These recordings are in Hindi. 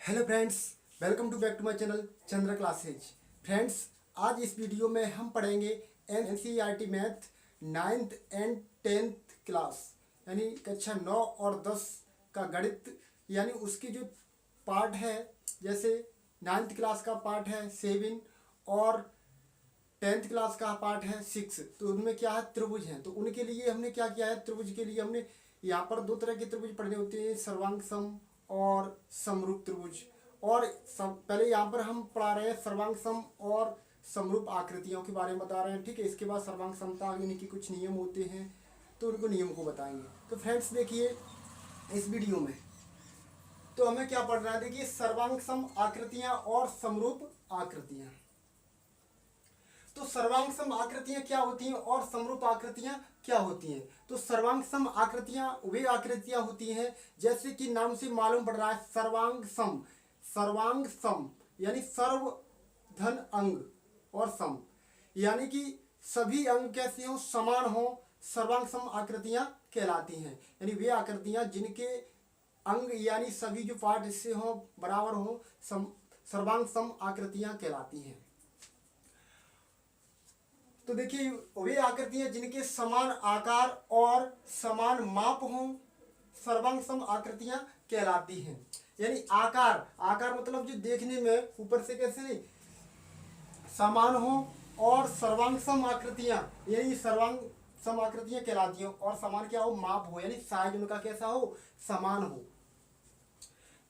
Hello friends, welcome to back to my channel Chandra classes. Friends, आज इस वीडियो में हम पढ़ेंगे NCERT math 9th and 10th class यानी कक्षा 9 और 10 का गणित, यानी उसकी जो पार्ट है, जैसे 9th क्लास का पार्ट है 7 और 10th क्लास का पार्ट है 6। तो उनमें क्या है, त्रिभुज हैं। तो उनके लिए हमने क्या किया है, त्रिभुज के लिए हमने यहाँ पर दो तरह के त्रिभुज पढ़ने होते हैं, सर्वांग सम और समरूप त्रिभुज। और पहले यहाँ पर हम पढ़ा रहे हैं सर्वांग सम और समरूप आकृतियों के बारे में बता रहे हैं, ठीक है। इसके बाद सर्वांग समता के कुछ नियम होते हैं, तो उनको नियम को बताएंगे। तो फ्रेंड्स देखिए इस वीडियो में तो हमें क्या पढ़ रहा है, देखिए सर्वांग सम आकृतियां और समरूप आकृतियां। तो सर्वांग सम आकृतियां क्या होती हैं और समरूप आकृतियां क्या होती हैं। तो सर्वांग सम आकृतियां वे आकृतियां होती हैं जैसे कि नाम से मालूम पड़ रहा है, सर्वांग सम। सर्वांग सम यानी सर्व धन अंग और सम, यानी कि सभी अंग कैसे हो, समान हो, सर्वांग सम आकृतियां कहलाती हैं। यानी वे आकृतियां जिनके अंग यानी सभी जो पार्ट इससे हो बराबर हो, सर्वांग सम आकृतियां कहलाती हैं। तो देखिए वे आकृतियां जिनके समान आकार और समान माप हो, सर्वांग सम आकृतियां कहलाती हैं। यानी आकार, आकार मतलब जो देखने में ऊपर से कैसे नहीं समान हो, और सर्वांग सम आकृतियां यानी सर्वांग सम आकृतियां कहलाती हैं। और समान क्या हो, माप हो, यानी साइज उनका कैसा हो, समान हो,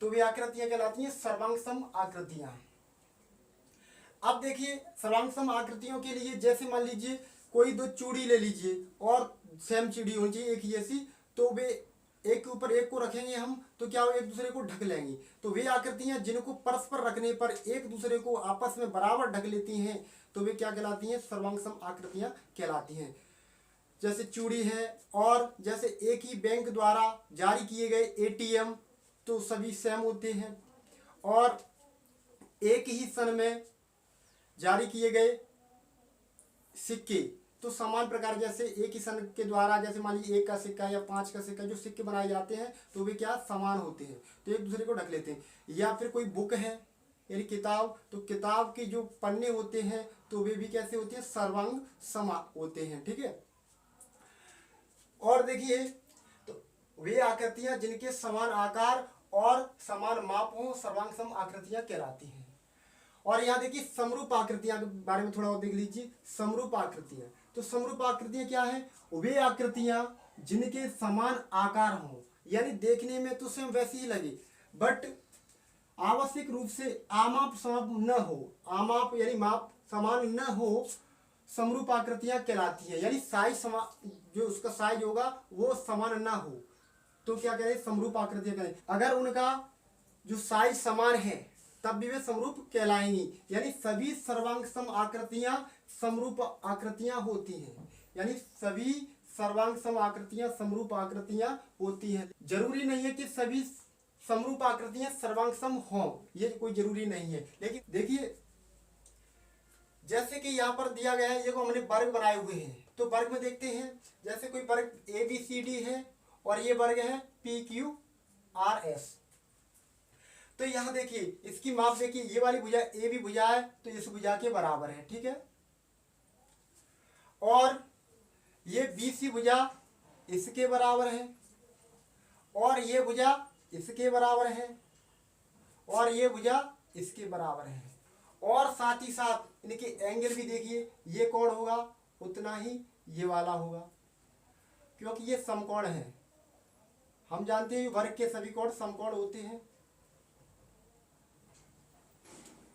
तो वे आकृतियां कहलाती हैं सर्वांग सम आकृतियां। अब देखिए सर्वांग सम आकृतियों के लिए जैसे मान लीजिए कोई दो चूड़ी ले लीजिए और सेम चूड़ी होनी चाहिए एक जैसी, तो वे एक के ऊपर एक को रखेंगे हम, तो क्या हो, एक दूसरे को ढक लेंगी। तो वे आकृतियां जिनको परस्पर रखने पर एक दूसरे को आपस में बराबर ढक लेती हैं, तो वे क्या कहलाती हैं, सर्वांग सम आकृतियां कहलाती हैं। जैसे चूड़ी है, और जैसे एक ही बैंक द्वारा जारी किए गए एटीएम, तो सभी सेम होते हैं। और एक ही सन में जारी किए गए सिक्के, तो समान प्रकार, जैसे एक ही सन के द्वारा, जैसे मान लीजिए 1 का सिक्का या 5 का सिक्का, जो सिक्के बनाए जाते हैं तो वे क्या समान होते हैं, तो एक दूसरे को ढक लेते हैं। या फिर कोई बुक है यानी किताब, तो किताब के जो पन्ने होते हैं तो वे भी कैसे होते हैं, सर्वांग सम होते हैं, ठीक है। और देखिए तो वे आकृतियां जिनके समान आकार और समान माप हो, सर्वांग सम आकृतियां कहलाती हैं। और यहाँ देखिए समरूप आकृतियां के बारे में थोड़ा और देख लीजिए। समरूप आकृतियां, तो समरूप आकृतियां क्या है, वे आकृतियां जिनके समान आकार हो, यानी देखने में तो सेम वैसी ही लगे, बट आवश्यक रूप से आमाप समाप न हो, आमाप यानी माप समान न हो, समरूप आकृतियां कहलाती है। यानी साइज जो उसका साइज होगा वो समान ना हो, तो क्या करें, समरूप आकृतियां करें। अगर उनका जो साइज समान है तब भी वे समरूप कहलाएंगी। यानी सभी सर्वांग सम आकृतियां समरूप आकृतियां होती हैं। यानी सभी सर्वांग सम आकृतियां समरूप आकृतियां होती हैं। जरूरी नहीं है कि सभी समरूप आकृतियां सर्वांग सम हों, ये कोई जरूरी नहीं है। लेकिन देखिए जैसे कि यहाँ पर दिया गया है, ये को हमने वर्ग बनाए हुए हैं, तो वर्ग में देखते हैं, जैसे कोई वर्ग ABCD है और ये वर्ग है PQRS। तो यहां देखिए इसकी माप देखिए, ये वाली भुजा ए भी भुजा है तो इस भुजा के बराबर है, ठीक है। और ये BC भुजा इसके बराबर है, और ये भुजा इसके बराबर है, और ये भुजा इसके बराबर है। और साथ ही साथ इनके एंगल भी देखिए, ये कोण होगा उतना ही ये वाला होगा, क्योंकि ये समकोण है। हम जानते हैं वर्ग के सभी कोण समकोण होते हैं।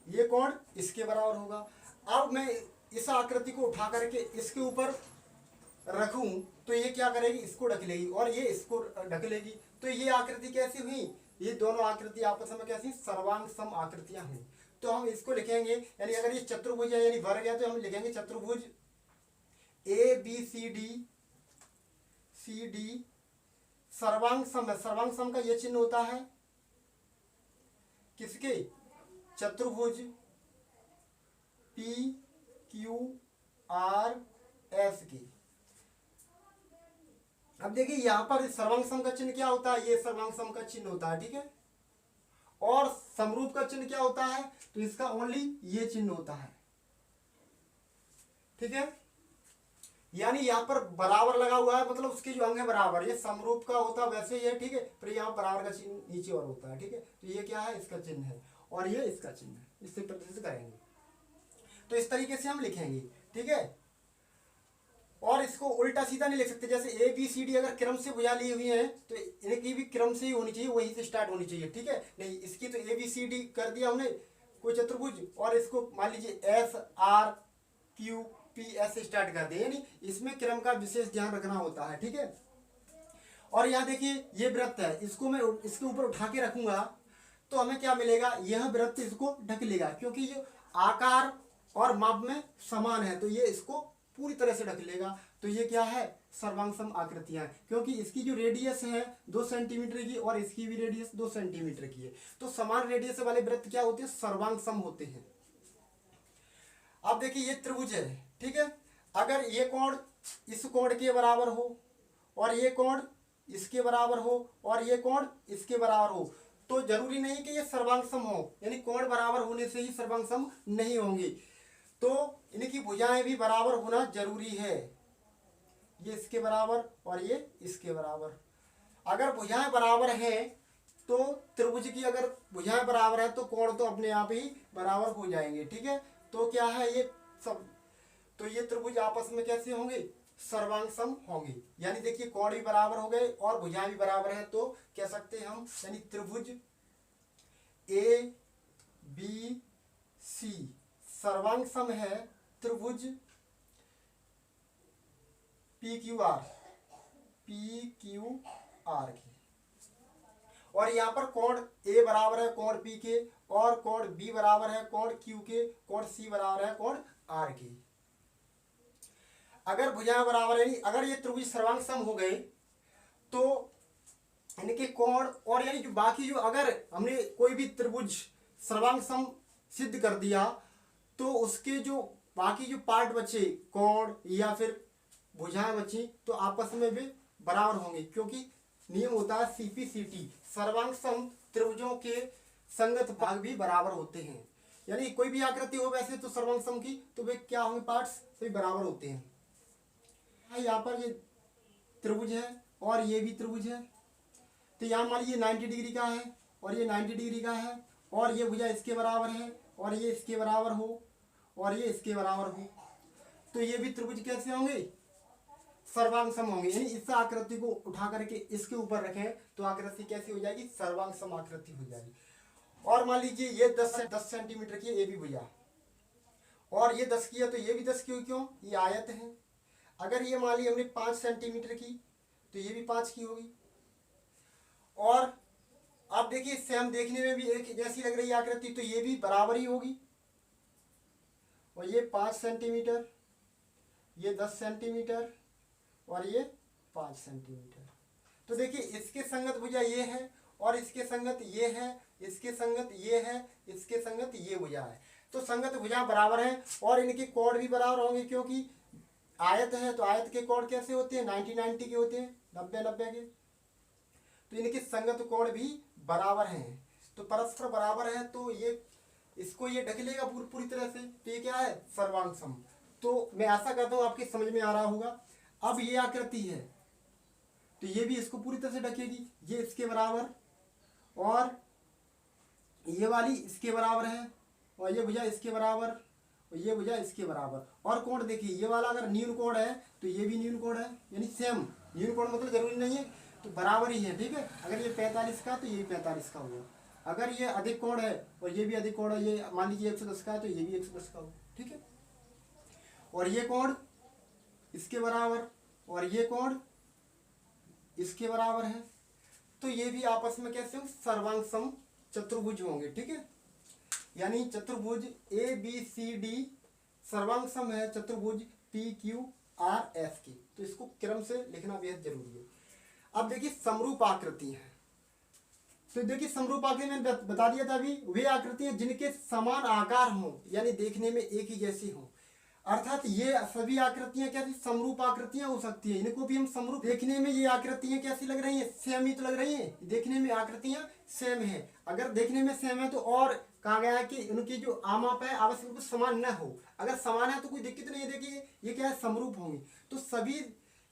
ये कोण इसके बराबर होगा। अब मैं इस आकृति को उठा करके इसके ऊपर रखूं तो ये क्या करेगी, इसको ढक लेगी, और ये इसको ढक लेगी। तो ये आकृति कैसी हुई, ये दोनों आकृति आपस में कैसी, सर्वांग सम आकृतियां हुई। तो हम इसको लिखेंगे, यानी अगर ये चतुर्भुज है यानी वर्ग है, तो हम लिखेंगे चतुर्भुज ABCD सर्वांग सम है। सर्वांग सम का ये चिन्ह होता है किसके, चतुर्भुज PQRS की। अब देखिए यहां पर सर्वांग सम का चिन्ह क्या होता है, ये सर्वांग सम का चिन्ह होता है, ठीक है। और समरूप का चिन्ह क्या होता है, तो इसका ओनली ये चिन्ह होता है, ठीक है। यानी यहाँ पर बराबर लगा हुआ है, मतलब उसके जो अंग है बराबर, ये समरूप का होता है वैसे ही है, ठीक है। फिर यहाँ बराबर का चिन्ह नीचे और होता है, ठीक है। तो ये क्या है, इसका चिन्ह है और ये इसका चिन्ह है, इससे प्रतिष्ठित करेंगे तो इस तरीके से हम लिखेंगे, ठीक है। और इसको उल्टा सीधा नहीं लिख सकते, जैसे ए बी सी डी अगर क्रम से भुजा ली हुई है तो इनकी भी क्रम से ही होनी चाहिए, वहीं से स्टार्ट होनी चाहिए, ठीक है। नहीं, इसकी तो ए बी सी डी कर दिया हमने कोई चतुर्भुज, और इसको मान लीजिए एस आर क्यू पी ऐसे स्टार्ट कर दे, यानी इसमें क्रम का विशेष ध्यान रखना होता है, ठीक है। और यहाँ देखिए ये वृत्त है, इसको मैं इसके ऊपर उठा के रखूंगा तो हमें क्या मिलेगा, यह वृत्त इसको ढक लेगा, क्योंकि ये आकार और माप में समान है तो ये इसको पूरी तरह से ढक लेगा। तो ये क्या है, सर्वांग आकृतियां, क्योंकि इसकी जो रेडियस है 2 सेंटीमीटर की और इसकी भी रेडियस 2 सेंटीमीटर की है, तो समान रेडियस वाले वृत्त क्या होते हैं, सर्वांग होते हैं। अब देखिए ये त्रिभुज है, ठीक है। अगर ये कोण इस कोण के बराबर हो और ये कोण इसके बराबर हो और ये कोण इसके बराबर हो, तो जरूरी नहीं कि ये सर्वांग सम हो, यानी कोण बराबर होने से ही सर्वांग सम नहीं होंगे, तो इनकी भुजाएं भी बराबर होना जरूरी है। ये इसके बराबर और ये इसके बराबर, अगर भुजाएं बराबर हैं तो त्रिभुज की अगर भुजाएं बराबर है तो कोण तो अपने आप ही बराबर हो जाएंगे, ठीक है। तो क्या है ये सब, तो ये त्रिभुज आपस में कैसे होंगे, सर्वांग सम होंगे। यानी देखिए कोण भी बराबर हो गए और भुजाएं भी बराबर है, तो कह सकते हैं हम, यानी त्रिभुज ए बी सी सर्वांग सम है त्रिभुज पी क्यू आर की। और यहाँ पर कोण ए बराबर है कोण पी के, और कोण बी बराबर है कोण क्यू के, कोण सी बराबर है कोण आर के। अगर भुजाएं बराबर है, अगर ये त्रिभुज सर्वांग सम हो गए तो इनके कोण, और यानी जो बाकी जो, अगर हमने कोई भी त्रिभुज सर्वांग सम सिद्ध कर दिया तो उसके जो बाकी जो पार्ट बचे, कोण या फिर भुजाएं बची, तो आपस में भी बराबर होंगे, क्योंकि नियम होता है सीपीसीटी, सर्वांग सम त्रिभुजों के संगत भाग भी बराबर होते हैं। यानी कोई भी आकृति हो वैसे तो सर्वांग सम की, तो वे क्या होंगे, पार्ट्स सभी बराबर होते हैं। यहाँ पर ये त्रिभुज है और ये भी त्रिभुज है, तो यहाँ मान लीजिए 90 डिग्री का है और ये 90 डिग्री का है, और ये भुजा इसके बराबर है और ये इसके बराबर हो और ये इसके बराबर हो, तो ये भी त्रिभुज कैसे होंगे, सर्वांग सम होंगे। यानी इस आकृति को उठा करके इसके ऊपर रखें तो आकृति कैसी हो जाएगी, सर्वांग सम आकृति हो जाएगी। और मान लीजिए ये 10 सेंटीमीटर की ये भी भुजा, और ये 10 की है तो ये भी 10 की, क्यों, ये आयत है। अगर ये मान ली हमने 5 सेंटीमीटर की तो ये भी 5 की होगी। और आप देखिए इससे हम देखने में भी एक जैसी लग रही है आकृति, तो ये भी बराबर ही होगी। और ये 5 सेंटीमीटर, ये 10 सेंटीमीटर और ये 5 सेंटीमीटर, तो देखिए इसके संगत भुजा ये है और इसके संगत ये है, इसके संगत ये है, इसके संगत ये भुजा है, तो संगत भुजा बराबर है और इनके कोण भी बराबर होंगे, क्योंकि आयत है तो आयत के कोण कैसे होते हैं, 90-90 के होते हैं, 90-90 के, तो इनके संगत कोण भी बराबर हैं, तो परस्पर बराबर है, तो ये इसको ये ढक लेगा पूरी तरह से, तो ये क्या है, सर्वांग सम। तो मैं आशा करता हूँ आपके समझ में आ रहा होगा। अब ये आकृति है तो ये भी इसको पूरी तरह से ढकेगी, ये इसके बराबर और ये वाली इसके बराबर है, और ये भुजा इसके बराबर और ये भुजा इसके बराबर। और कोण देखिए, ये वाला अगर न्यून कोण है तो ये भी न्यून कोण है, यानी सेम, न्यून कोण मतलब जरूरी नहीं है, तो बराबर ही है, ठीक है। अगर ये 45 का तो ये भी 45 का होगा, अगर ये अधिक कोण है और ये भी अधिक कोण है, ये मान लीजिए 110 का है तो ये भी 110 का होगा, ठीक है। और ये कोण इसके बराबर और ये कोण इसके बराबर है, तो ये भी आपस में कैसे होंगे, सर्वांग सम चतुर्भुज होंगे, ठीक है। यानी चतुर्भुज ए बी सी डी सर्वांग सम है चतुर्भुज पी क्यू आर एस की, तो इसको क्रम से लिखना बेहद जरूरी है। अब देखिए समरूप आकृति है, तो देखिए समरूप आकृति मैंने बता दिया था अभी, वे आकृतियां जिनके समान आकार हों, यानी देखने में एक ही जैसी हों। अर्थात ये सभी आकृतियां क्या थी, समरूप आकृतियां हो सकती है। इनको भी हम समरूप, देखने में ये आकृतियां कैसी लग रही हैं, सेम ही तो लग रही हैं, देखने में आकृतियां सेम है। अगर देखने में सेम है तो और कहा गया है कि उनकी जो आमाप है आवश्यक रूप से समान न हो। अगर समान है तो कोई दिक्कत नहीं है। देखिए ये क्या है, समरूप होंगी। तो सभी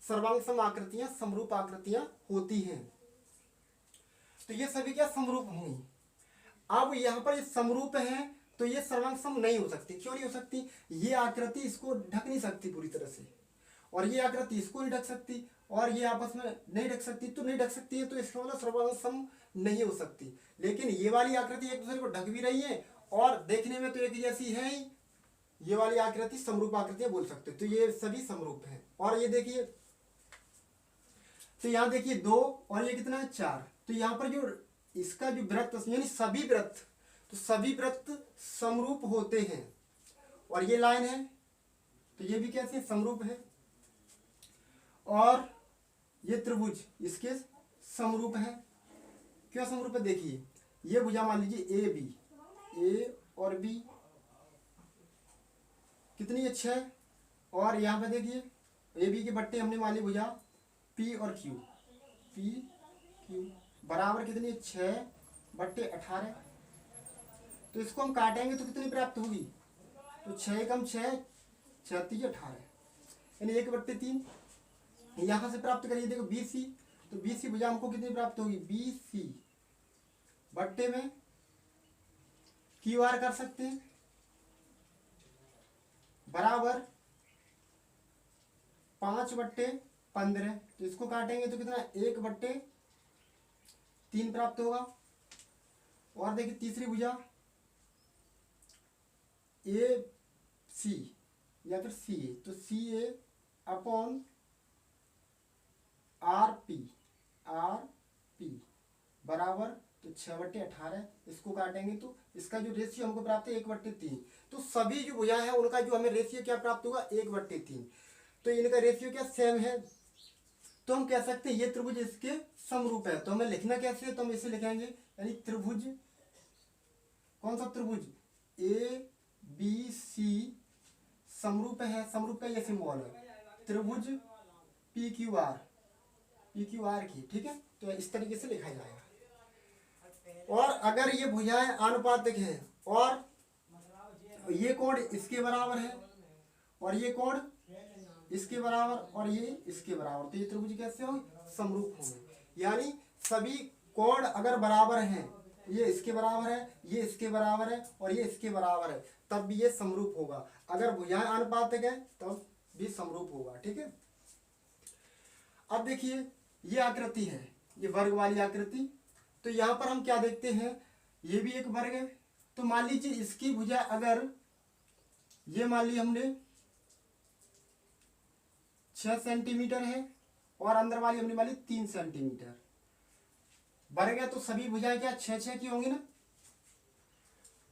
सर्वांग सम आकृतियां समरूप आकृतियां होती हैं। तो ये सभी क्या समरूप होंगी। अब यहाँ पर ये समरूप है तो ये सर्वांग सम नहीं हो सकती। क्यों नहीं हो सकती, ये आकृति इसको ढक नहीं सकती पूरी तरह से, और ये आकृति इसको नहीं ढक सकती, और ये आपस में नहीं ढक सकती। तो नहीं ढक सकती है तो इसका मतलब सर्वांग सम नहीं हो सकती। लेकिन ये वाली आकृति एक दूसरे को ढक भी रही है और देखने में तो एक जैसी है ही, ये वाली आकृति समरूप आकृतियां बोल सकते। तो ये सभी समरूप है। और ये देखिए, तो यहाँ देखिए 2 और ये कितना है 4। तो यहाँ पर जो इसका जो वृत्त यानी सभी वृत्त, तो सभी वृत्त समरूप होते हैं। और ये लाइन है तो ये भी कैसे समरूप है। और ये त्रिभुज इसके समरूप है। क्यों समरूप है, देखिए ये भुजा मान लीजिए ए बी, ए और बी कितनी अच्छी है। और यहाँ पे देखिए ए बी के बट्टे हमने मान ली भुजा पी और क्यू, पी क्यू बराबर कितनी 6/18। तो इसको हम काटेंगे तो कितनी प्राप्त होगी, तो 6 कम 6, 6 3 18, यानी 1/3 यहाँ से प्राप्त करिए। देखो बी सी, तो बी सी भुजा हमको कितनी प्राप्त होगी, बी सी बट्टे में क्यू आर कर सकते हैं बराबर 5/15। तो इसको काटेंगे तो कितना 1/3 प्राप्त होगा। और देखिए तीसरी भुजा ए सी या फिर सी ए, तो सी ए अपॉन आर पी बराबर तो 6/18। इसको काटेंगे तो इसका जो रेशियो हमको प्राप्त है 1/3। तो सभी जो भुजा है उनका जो हमें रेशियो क्या प्राप्त होगा 1/3। तो इनका रेशियो क्या सेम है। तो हम कह सकते हैं ये त्रिभुज इसके समरूप है। तो हमें लिखना कैसे है, तो हम इसे लिखेंगे यानी त्रिभुज, कौन सा त्रिभुज, ए बी सी समरूप है। समरूप का ये सिंबल है त्रिभुज पी क्यू आर की, ठीक है। तो इस तरीके से लिखा जाएगा। और अगर ये भुजाएं आनुपातिक है और ये कोण इसके बराबर है और ये कोण इसके बराबर और ये इसके बराबर, तो ये त्रिभुज कैसे होंगे, समरूप होंगे। यानी सभी कोण अगर बराबर हैं, ये इसके बराबर है, ये इसके बराबर है और ये इसके बराबर है, तब भी ये समरूप होगा। अगर भुजाएं अनुपातिक है तब भी समरूप होगा, ठीक है। अब देखिए ये आकृति है, ये वर्ग वाली आकृति। तो यहाँ पर हम क्या देखते हैं, ये भी एक वर्ग है। तो मान लीजिए इसकी भुजा अगर ये मान ली हमने 6 सेंटीमीटर है और अंदर वाली हमने मान ली 3 सेंटीमीटर, वर्ग है तो सभी भुजाएं क्या 6 की होंगी ना।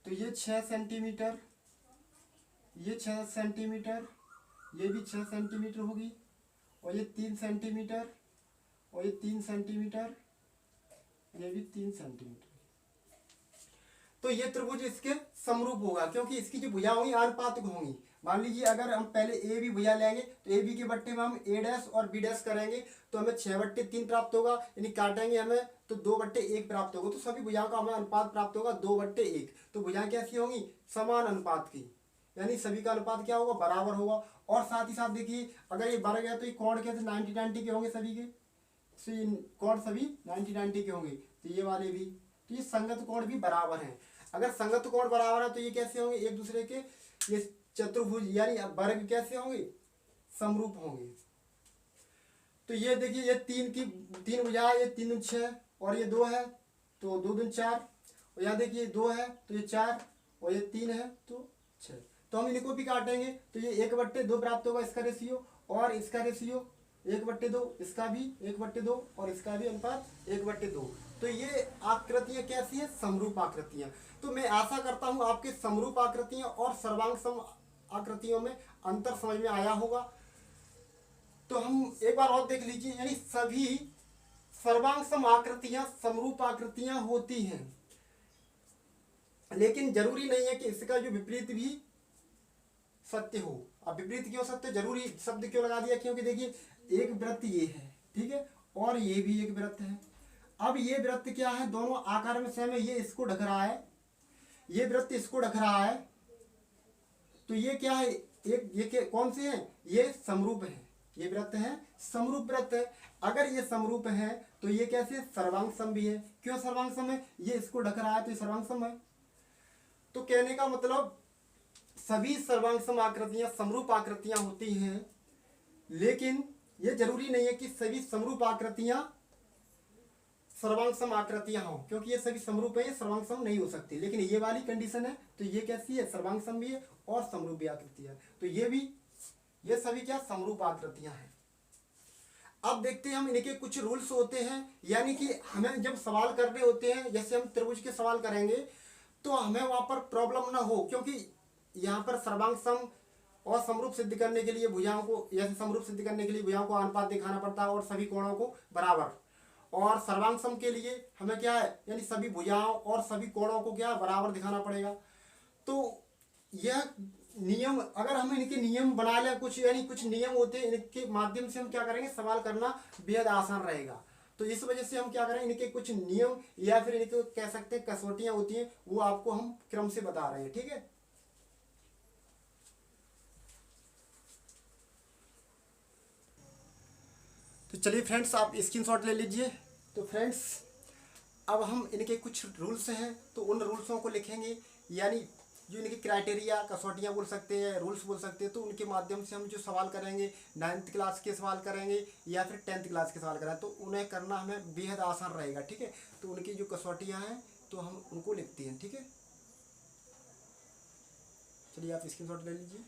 तो ये 6 सेंटीमीटर, ये 6 सेंटीमीटर, ये भी 6 सेंटीमीटर होगी और ये 3 सेंटीमीटर और ये 3 सेंटीमीटर, ये भी 3 सेंटीमीटर। तो ये त्रिभुज इसके समरूप होगा क्योंकि इसकी जो भुजा होंगी आनुपातिक होंगी। मान लीजिए अगर हम पहले ए बी भुजा लेंगे तो ए बी के बट्टे में हम ए डैश और बी डैश करेंगे तो हमें 6/3 प्राप्त होगा, यानी काटेंगे हमें तो 2/1 प्राप्त होगा। तो सभी भुजाओं का हमें अनुपात प्राप्त होगा 2/1। तो भुजाएं कैसी होंगी, समान अनुपात की, यानी सभी का अनुपात क्या होगा, बराबर होगा। और साथ ही साथ देखिए अगर ये वर्ग है तो ये कोण कैसे 90-90 के होंगे सभी के, तो ये कोण सभी 90-90 के होंगे। तो ये वाले भी, तो ये संगत कोण भी बराबर हैं। अगर संगत कोण बराबर है तो ये कैसे होंगे, एक दूसरे के ये चतुर्भुज यानी वर्ग कैसे होंगे, समरूप होंगे। तो ये देखिए ये 3 भुजा है, ये 3 दूनी 6 और ये 2 है तो 2 दूनी 4, और यहाँ देखिए 2 है तो ये 4 और ये 3 है तो 6। तो हम इनको भी काटेंगे तो ये 1/2 प्राप्त होगा इसका रेशियो, और इसका रेशियो 1/2, इसका भी 1/2 और इसका भी अनुपात 1/2। तो ये आकृतियां कैसी हैं, समरूप आकृतियां। तो मैं आशा करता हूं आपके समरूप आकृतियां और सर्वांग सम आकृतियों में अंतर समझ में आया होगा। तो हम एक बार और देख लीजिए, यानी सभी सर्वांग सम आकृतियां समरूप आकृतियां होती हैं, लेकिन जरूरी नहीं है कि इसका जो विपरीत भी सत्य हो। अब विपरीत क्यों सत्य, जरूरी शब्द क्यों लगा दिया, क्योंकि देखिए एक वृत्त ये है, ठीक है, और ये भी एक वृत्त है। अब ये वृत्त क्या है, दोनों आकार में सेम है, ये इसको ढक रहा है, ये वृत्त इसको ढक रहा है, तो ये क्या है, एक ये कौन से है, ये समरूप है, ये वृत्त है समरूप वृत्त है। अगर ये समरूप है तो ये कैसे, सर्वांग सम भी है। क्यों सर्वांग सम है, ये इसको ढक रहा है तो ये सर्वांग सम है। तो कहने का मतलब सभी सर्वांग सम आकृतियां समरूप आकृतियां होती हैं, लेकिन ये जरूरी नहीं है कि सभी समरूप आकृतियां सर्वांग सम आकृतियां हों, क्योंकि ये सभी समरूप है, ये सर्वांग सम नहीं हो सकती। लेकिन ये वाली कंडीशन है तो ये कैसी है, सर्वांग सम भी है और समरूप भी आकृति है, तो ये भी, ये सभी क्या समरूप आकृतियां हैं। अब देखते हैं हम इनके कुछ रूल्स होते हैं, यानी कि हमें जब सवाल कर रहे होते हैं, जैसे हम त्रिभुज के सवाल करेंगे तो हमें वहां पर प्रॉब्लम ना हो, क्योंकि यहाँ पर सर्वांग सम और समरूप सिद्ध करने के लिए भुजाओं को, जैसे समरूप सिद्ध करने के लिए भुजाओं को अनुपात दिखाना पड़ता है और सभी कोणों को बराबर, और सर्वांग सम के लिए हमें क्या है, यानी सभी भुजाओं और सभी कोणों को क्या बराबर दिखाना पड़ेगा। तो यह नियम, अगर हम इनके नियम बना लें कुछ, यानी कुछ नियम होते हैं, इनके माध्यम से हम क्या करेंगे, सवाल करना बेहद आसान रहेगा। तो इस वजह से हम क्या करें, इनके कुछ नियम या फिर इनके कह सकते हैं कसौटियां होती हैं, वो आपको हम क्रम से बता रहे हैं, ठीक है। तो चलिए फ्रेंड्स, आप स्क्रीनशॉट ले लीजिए। तो फ्रेंड्स, अब हम इनके कुछ रूल्स हैं तो उन रूल्सों को लिखेंगे, यानी जो इनके क्राइटेरिया, कसौटियाँ बोल सकते हैं, रूल्स बोल सकते हैं, तो उनके माध्यम से हम जो सवाल करेंगे, 9th क्लास के सवाल करेंगे या फिर 10th क्लास के सवाल करें, तो उन्हें करना हमें बेहद आसान रहेगा, ठीक है। तो उनकी जो कसौटियाँ हैं तो हम उनको लिखते हैं, ठीक है। चलिए आप स्क्रीनशॉट ले लीजिए।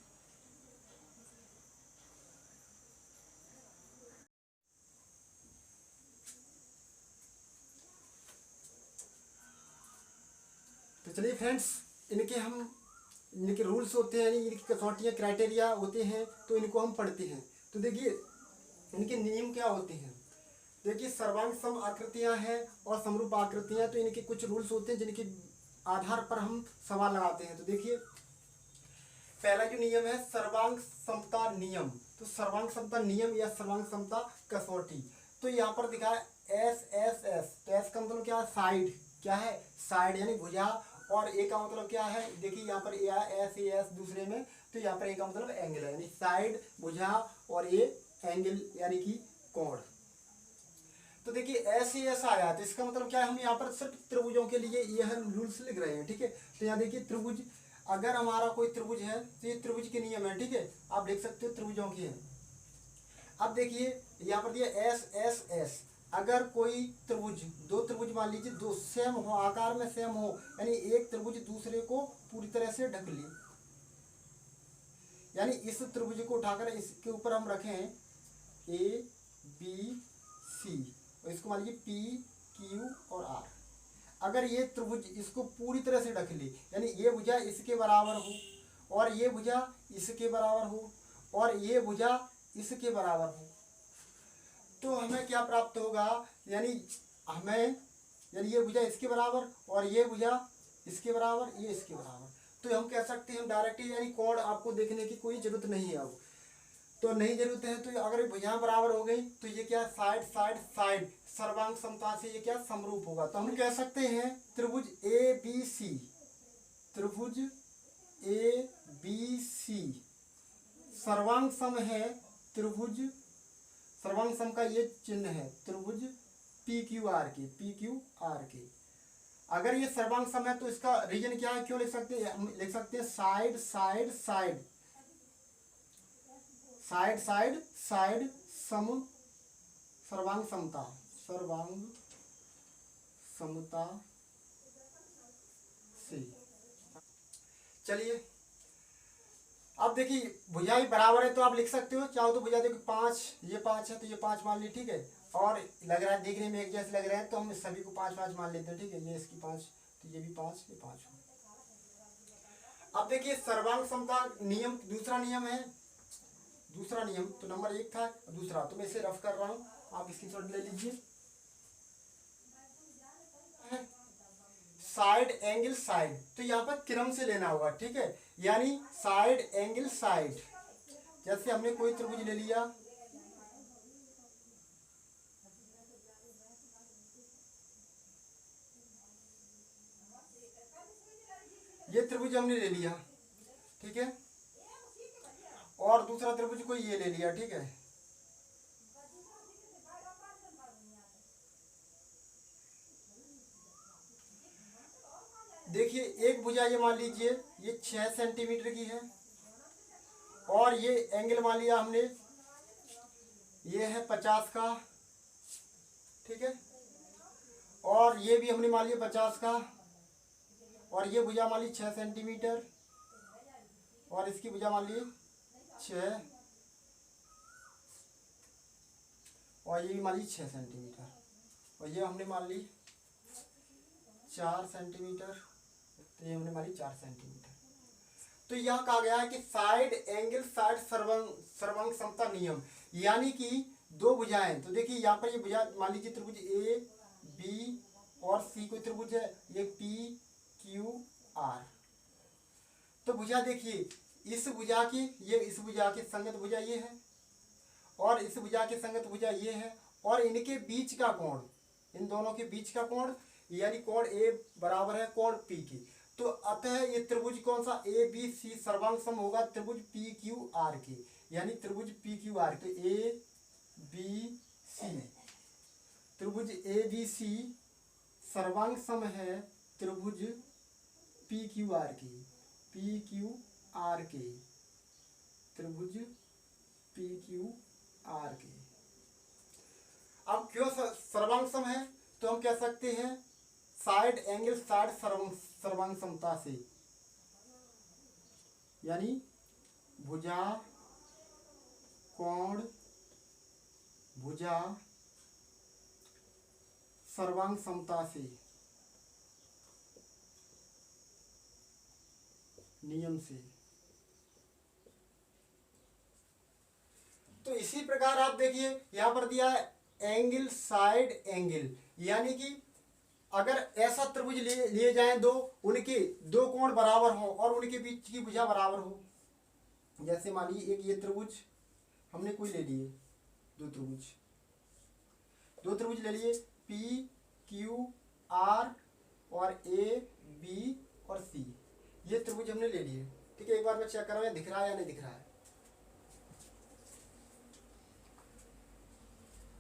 तो चलिए फ्रेंड्स, इनके रूल्स होते हैं, यानी इनकी कसौटियाँ, क्राइटेरिया होते हैं, तो इनको हम पढ़ते हैं। तो देखिए इनके नियम क्या होते हैं। देखिए सर्वांग सम आकृतियाँ हैं और समरूप आकृतियाँ, तो इनके कुछ रूल्स होते हैं जिनके आधार पर हम सवाल लगाते हैं। तो देखिए पहला जो नियम है सर्वांग समता नियम। तो सर्वांग समता नियम या सर्वांग समता कसौटी, तो यहाँ पर दिखा है एस एस एस। तो एस का मतलब क्या है, साइड, क्या है, साइड यानी भुजा, और ए का मतलब क्या है, देखिए यहाँ पर एस ए एस दूसरे में, तो यहाँ पर ए का मतलब एंगल है, यानी साइड, भुजा और ए एंगल यानी कि कोण। तो देखिए ऐसे ऐसा आया, तो इसका मतलब क्या है, हम यहाँ पर सिर्फ त्रिभुजों के लिए यह रूल्स लिख रहे हैं, ठीक है। तो यहाँ देखिए त्रिभुज, अगर हमारा कोई त्रिभुज है तो ये त्रिभुज के नियम है, ठीक है, आप लिख सकते हो त्रिभुजों की है। अब देखिए यहाँ पर दिया एस एस एस, अगर कोई त्रिभुज, दो त्रिभुज मान लीजिए, दो सेम हो, आकार में सेम हो, यानी एक त्रिभुज दूसरे को पूरी तरह से ढक ले, यानी इस त्रिभुज को उठाकर इसके ऊपर हम रखें ए बी सी, और इसको मान लीजिए पी क्यू और आर। अगर ये त्रिभुज इसको पूरी तरह से ढक ले, यानी ये भुजा इसके बराबर हो और ये भुजा इसके बराबर हो और ये भुजा इसके बराबर हो, तो हमें क्या प्राप्त होगा, यानी हमें, यानी ये भुजा इसके बराबर और ये भुजा इसके बराबर, ये इसके बराबर, तो हम कह सकते हैं डायरेक्ट, यानी कोण आपको देखने की कोई जरूरत नहीं है। अब तो नहीं जरूरत है, तो अगर भुजाएं बराबर हो गई तो ये क्या, साइड साइड साइड, सर्वांग समता से ये क्या समरूप होगा। तो हम कह सकते हैं त्रिभुज ए बी सी, त्रिभुज ए बी सी सर्वांग सम है, त्रिभुज सर्वांग सम का ये चिन्ह है त्रिभुज पी क्यू आर के, पी क्यू आर के। अगर ये सर्वांग सम है तो इसका रीजन क्या है, क्यों लिख सकते हैं, हम लिख सकते हैं side side side, side side side सम, सर्वांग समता, सर्वांग समता से। चलिए अब देखिए भुजाएं बराबर है तो आप लिख सकते हो, चाहो तो भुजा देखो 5, ये 5 है तो ये 5 मान ली, ठीक है, और लग रहा है देखने में एक जैसे लग रहे हैं तो हम सभी को 5 5 मान लेते हैं, ठीक है, ये इसकी 5 तो ये भी 5, ये 5 हो। अब देखिए सर्वांग समता नियम, दूसरा नियम है, दूसरा नियम तो नंबर 1 था, दूसरा तो मैं इसे रफ कर रहा हूँ, आप इसकी शॉट ले लीजिए। साइड एंगल साइड, तो यहाँ पर क्रम से लेना होगा, ठीक है, यानी साइड एंगल साइड। जैसे हमने कोई त्रिभुज ले लिया, ये त्रिभुज हमने ले लिया, ठीक है, और दूसरा त्रिभुज कोई ये ले लिया, ठीक है। देखिए एक भुजा ये मान लीजिए ये 6 सेंटीमीटर की है, और ये एंगल मान लिया हमने ये है 50 का, ठीक है, और ये भी हमने मान लिया 50 का, और ये भुजा मान ली 6 सेंटीमीटर, और इसकी भुजा मान ली 6, और ये भी मान ली 6 सेंटीमीटर, और ये हमने मान ली 4 सेंटीमीटर, तो ये हमने मान ली 4 सेंटीमीटर। तो यहाँ कहा गया है कि साइड एंगल साइड सर्वांग समता नियम, यानी कि दो भुजाएं, तो देखिए यहाँ पर ये भुजा मान लीजिए त्रिभुज ए बी और सी कोई त्रिभुज है, ये पी क्यू आर। तो भुजा देखिए इस भुजा की, ये इस भुजा की संगत भुजा ये है, और इस भुजा की संगत भुजा ये है, और इनके बीच का कोण, इन दोनों के बीच का कोण यानी कोण ए बराबर है कोण पी की। तो अतः ये त्रिभुज कौन सा ए बी सी सर्वांग सम होगा त्रिभुज पी क्यू आर के, यानी त्रिभुज पी क्यू आर। तो ए बी सी, त्रिभुज ए बी सी सर्वांग सम है त्रिभुज पी क्यू आर के, पी क्यू आर के, त्रिभुज पी क्यू आर के। अब क्यों सर्वांग सम है, तो हम कह सकते हैं साइड एंगल साइड सर्वांग समता से, यानी भुजा कोण भुजा सर्वांग समता से, नियम से। तो इसी प्रकार आप देखिए यहां पर दिया है एंगल साइड एंगल, यानी कि अगर ऐसा त्रिभुज लिए जाएं दो, उनके दो कोण बराबर हो और उनके बीच की भुजा बराबर हो। जैसे मानिए एक ये त्रिभुज हमने कोई ले लिए, दो त्रिभुज ले लिए पी क्यू आर और ए बी और सी, ये त्रिभुज हमने ले लिए, ठीक है। एक बार मैं चेक कर रहा हूं दिख रहा है या नहीं दिख रहा है।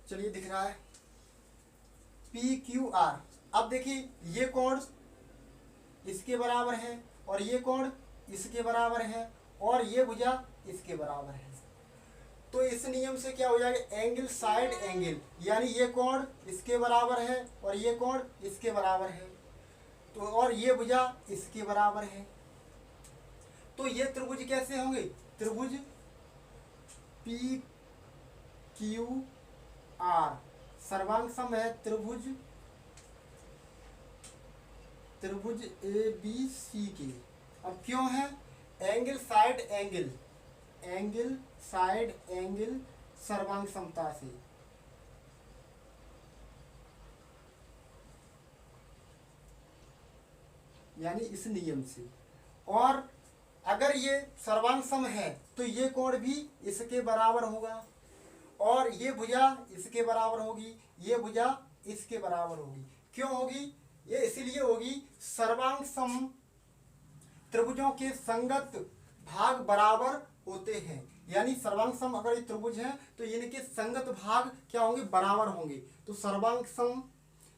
चलिए दिख रहा है पी क्यू आर। अब देखिए ये कोण इसके बराबर है और ये कोण इसके बराबर है और ये भुजा इसके बराबर है। तो इस नियम से क्या हो जाएगा, एंगल साइड एंगल, यानी ये कोण इसके बराबर है और ये कोण इसके बराबर है, तो और ये भुजा इसके बराबर है। तो ये त्रिभुज कैसे होंगे, त्रिभुज पी क्यू आर सर्वांग सम है त्रिभुज ए बी सी के। अब क्यों है, angle side angle, angle side angle सर्वांग समता से, यानी इस नियम से। और अगर ये सर्वांग सम है तो ये कोण भी इसके बराबर होगा और ये भुजा इसके बराबर होगी, ये भुजा इसके बराबर होगी। क्यों होगी, ये इसीलिए होगी सर्वांग सम त्रिभुजों के संगत भाग बराबर होते हैं, यानी सर्वांग सम अगर ये त्रिभुज है तो इनके संगत भाग क्या होंगे, बराबर होंगे। तो सर्वांग सम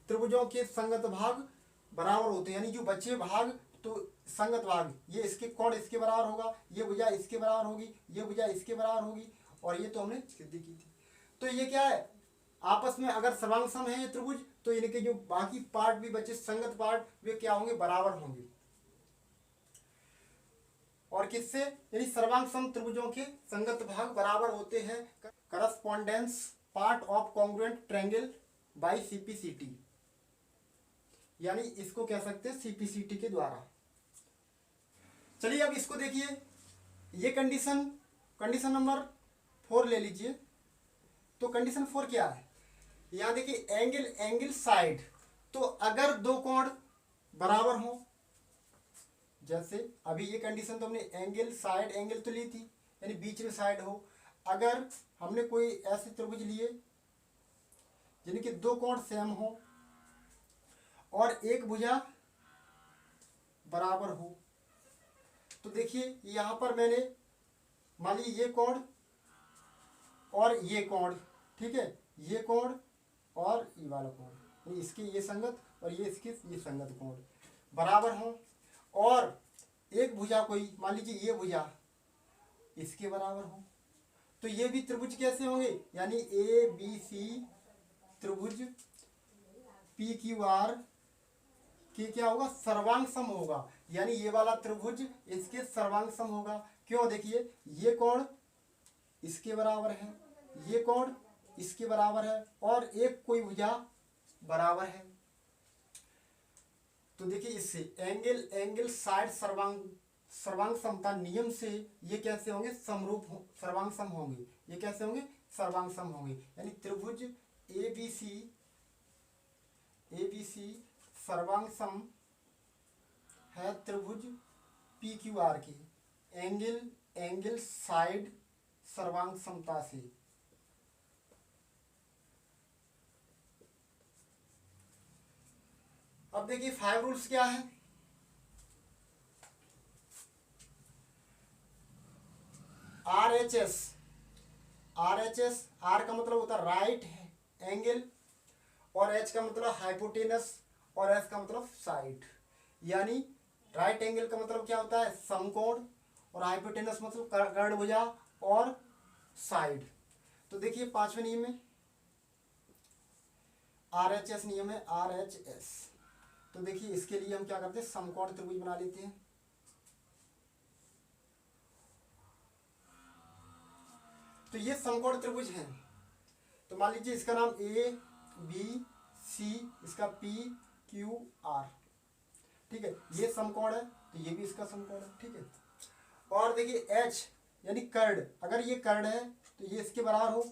त्रिभुजों के संगत भाग बराबर होते हैं, यानी जो बचे भाग तो संगत भाग, ये इसके कोण इसके बराबर होगा, ये भुजा इसके बराबर होगी, ये भुजा इसके बराबर होगी, और ये तो हमने सिद्धि की थी। तो ये क्या है, आपस में अगर सर्वांग सम है ये त्रिभुज तो इनके जो बाकी पार्ट भी बचे संगत पार्ट वे क्या होंगे, बराबर होंगे। और किससे, यानी सर्वांग सम त्रिभुजों के संगत भाग बराबर होते हैं correspondence part of congruent triangle by CPCT, यानी इसको कह सकते हैं सीपीसीटी के द्वारा। चलिए अब इसको देखिए, ये कंडीशन नंबर 4 ले लीजिए। तो कंडीशन 4 क्या है, यहां देखिए एंगल साइड, तो अगर दो कोण बराबर हो, जैसे अभी ये कंडीशन तो हमने एंगल साइड एंगल तो ली थी, यानी बीच में साइड हो। अगर हमने कोई ऐसे त्रिभुज लिए जिनके दो कोण सेम हो और एक भुजा बराबर हो, तो देखिए यहाँ पर मैंने मान लीजिए ये कोण और ये कोण, ठीक है, ये कोण और ये वाला कोण, यानी इसके ये संगत और ये इसके ये संगत कोण बराबर हों, और एक भुजा कोई मान लीजिए ये भुजा इसके बराबर हो, तो ये भी त्रिभुज कैसे होंगे, यानी ए बी सी त्रिभुज पी क्यू आर के क्या होगा, सर्वांग सम होगा। यानी ये वाला त्रिभुज इसके सर्वांग सम होगा। क्यों, देखिए ये कोण इसके बराबर है, ये कोण इसके बराबर है, और एक कोई भुजा बराबर है। तो देखिए इससे एंगल एंगल साइड सर्वांग समता नियम से ये कैसे होंगे, समरूप सर्वांग सम होंगे। ये कैसे होंगे, सर्वांग सम होंगे। यानी त्रिभुज ए बी सी सर्वांग सम है त्रिभुज पी क्यू आर के एंगल एंगल साइड सर्वांग समता से। अब देखिए 5 रूल्स क्या है। RHS आर का मतलब होता है राइट एंगल, और एच का मतलब हाइपोटेनस, और एस का मतलब साइड। यानी राइट एंगल का मतलब क्या होता है, समकोण, और हाइपोटेनस मतलब कर्णभुजा और साइड। तो देखिए 5वें नियम में RHS नियम है, RHS। तो देखिए इसके लिए हम क्या करते हैं, समकोण त्रिभुज बना लेते हैं। तो ये समकोण त्रिभुज है, तो मान लीजिए इसका नाम ए बी सी, इसका पी क्यू आर, ठीक है, ये समकोण है, तो ये भी इसका समकोण है, ठीक है। और देखिए एच यानी कर्ण, अगर ये कर्ण है तो ये इसके बराबर हो,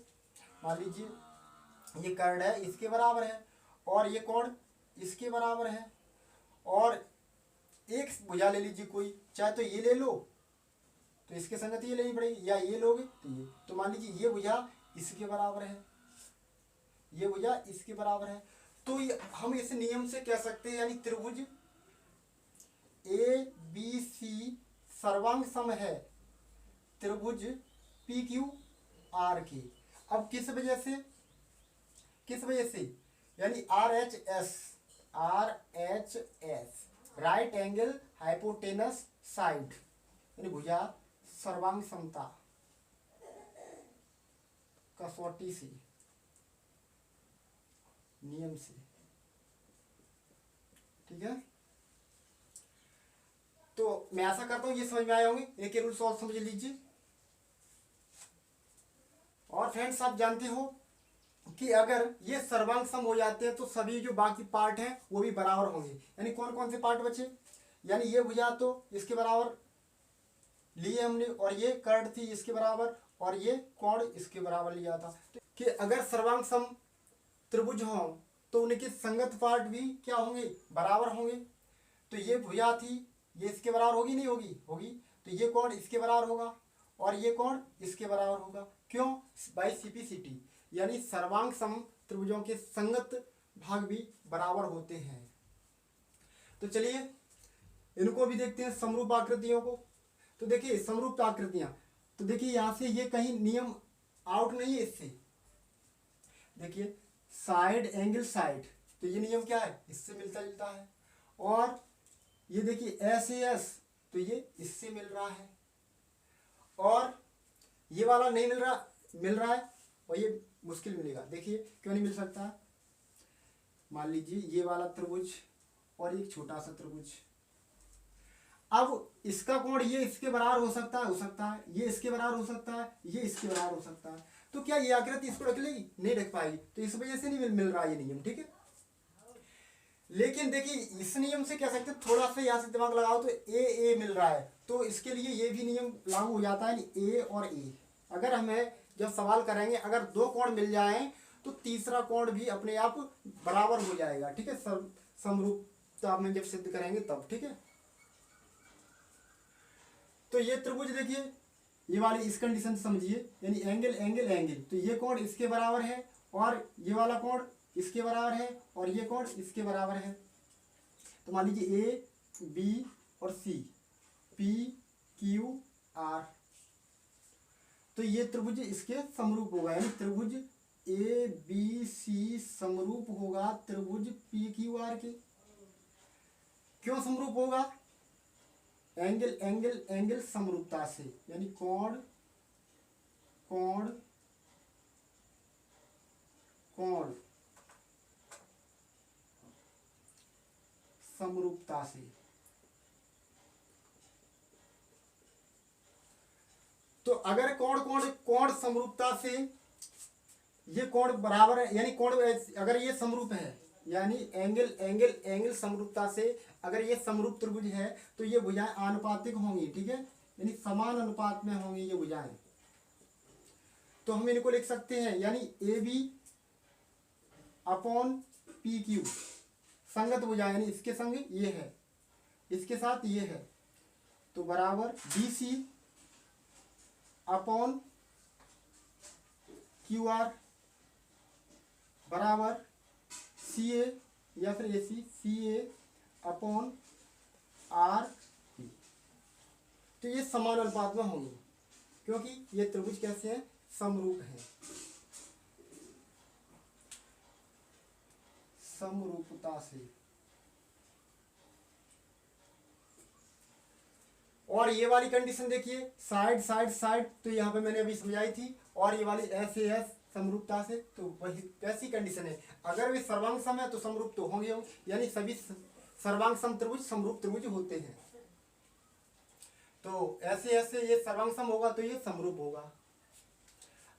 मान लीजिए ये कर्ण है इसके बराबर है, और ये कोण इसके बराबर है, और एक भुजा ले लीजिए कोई, चाहे तो ये ले लो तो इसके संगत ये लेनी पड़ेगी, या ये लोगे तो ये, तो मान लीजिए ये भुजा इसके बराबर है, ये भुजा इसके बराबर है, तो ये हम इस नियम से कह सकते हैं, यानी त्रिभुज ए बी सी सर्वांग सम है त्रिभुज पी क्यू आर के। अब किस वजह से, यानी RHS right angle hypotenuse side, यानी भुजा सर्वांग समता कसौटी से नियम से, ठीक है। तो मैं आशा करता हूं ये समझ में आए होंगे, एक रूल्स और समझ लीजिए। और फ्रेंड्स आप जानते हो कि अगर ये सर्वांग सम हो जाते हैं तो सभी जो बाकी पार्ट हैं वो भी बराबर होंगे। यानी कौन कौन से पार्ट बचे, यानी ये भुजा तो इसके बराबर लिए हमने, और ये कर्ण थी इसके बराबर, और ये कोण इसके बराबर लिया था। कि अगर सर्वांग सम त्रिभुज हो तो उनके संगत पार्ट भी क्या होंगे, बराबर होंगे। तो ये भुजा थी, ये इसके बराबर होगी नहीं होगी, होगी, तो ये कोण इसके बराबर होगा, और ये कोण इसके बराबर होगा। क्यों, बाई CP/CT, यानी सर्वांग सम त्रिभुजों के संगत भाग भी बराबर होते हैं। तो चलिए इनको भी देखते हैं, समरूप आकृतियों को। तो देखिए समरूप आकृतियां, तो देखिए यहां से ये कहीं नियम आउट नहीं है इससे। देखिए साइड एंगल साइड, तो ये नियम क्या है, इससे मिलता जुलता है। और ये देखिए SAS, तो ये इससे मिल रहा है, और ये वाला नहीं मिल रहा है, और ये मुश्किल मिलेगा। देखिए क्यों नहीं मिल सकता, मान लीजिए ये वाला त्रिभुज और एक छोटा सा त्रिभुज, अब इसका कोण ये इसके बराबर हो सकता है, ये इसके बराबर हो सकता है, ये इसके बराबर हो सकता है। तो क्या ये आकृति इसको ढक लेगी, नहीं ढक पाएगी, तो इस वजह से नहीं मिल रहा ये नियम, ठीक है। लेकिन देखिए इस नियम से कह सकते हैं, थोड़ा सा यहाँ से दिमाग लगाओ तो ए मिल रहा है, तो इसके लिए ये भी नियम लागू हो जाता है, ए और ए। अगर हमें जब सवाल करेंगे अगर दो कोण मिल जाएं तो तीसरा कोण भी अपने आप बराबर हो जाएगा, ठीक है, समरूपता में जब सिद्ध करेंगे तब, ठीक है। तो ये त्रिभुज देखिए, ये वाली इस कंडीशन समझिए, यानी एंगल एंगल एंगल, तो ये कोण इसके बराबर है और ये वाला कोण इसके बराबर है और ये कोण इसके बराबर है। तो मान लीजिए ए बी और सी, पी क्यू आर, तो ये त्रिभुज इसके समरूप होगा, यानी त्रिभुज ए बी सी समरूप होगा त्रिभुज पी क्यू आर के। क्यों समरूप होगा? एंगल एंगल एंगल समरूपता से, यानी कोण कोण कोण समरूपता से। तो अगर कोण कोण कोण समरूपता से ये कोण बराबर है, यानी कोण अगर ये समरूप है, यानी एंगल एंगल एंगल समरूपता से अगर ये समरूप त्रिभुज है तो ये भुजाएं आनुपातिक होंगी, ठीक है, यानी समान अनुपात में होंगी ये भुजाएं। तो हम इनको लिख सकते हैं, यानी A B upon P Q संगत भुजाएं, यानी इसके संग ये है, इसके साथ ये है, तो बराबर B C upon Q R बराबर सी ए या फिर A C A upon R P. तो ये समान अनुपात में होंगे क्योंकि ये त्रिभुज कैसे हैं? समरूप हैं, समरूपता से। और ये वाली कंडीशन देखिए, साइड साइड साइड, तो यहाँ पे मैंने अभी समझाई थी, और ये वाली एस ए एस समरूपता से, तो वही कैसी कंडीशन है, अगर वे सर्वांग सम है तो समरूप तो होंगे, यानी सभी सर्वांग सम त्रिभुज समरूप त्रिभुज होते हैं। तो ऐसे ऐसे ये सर्वांग सम होगा तो ये समरूप होगा।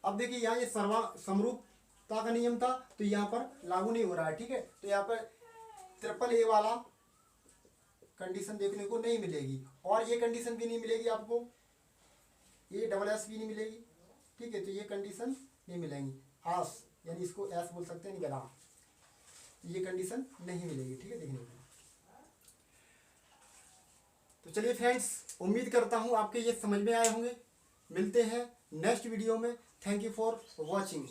अब देखिए यहाँ ये समरूपता का नियम था तो यहाँ पर लागू नहीं हो रहा है, ठीक है, तो यहाँ पर ट्रिपल ए वाला कंडीशन देखने को नहीं मिलेगी, और ये कंडीशन भी नहीं मिलेगी आपको, ये डबल एस भी नहीं मिलेगी, ठीक है, तो ये कंडीशन नहीं मिलेंगी। आस यानी इसको एस बोल सकते हैं, निगरान, ये कंडीशन नहीं मिलेगी, ठीक है, देखने को। तो चलिए फ्रेंड्स, उम्मीद करता हूँ आपके ये समझ में आए होंगे। मिलते हैं नेक्स्ट वीडियो में। Thank you for watching.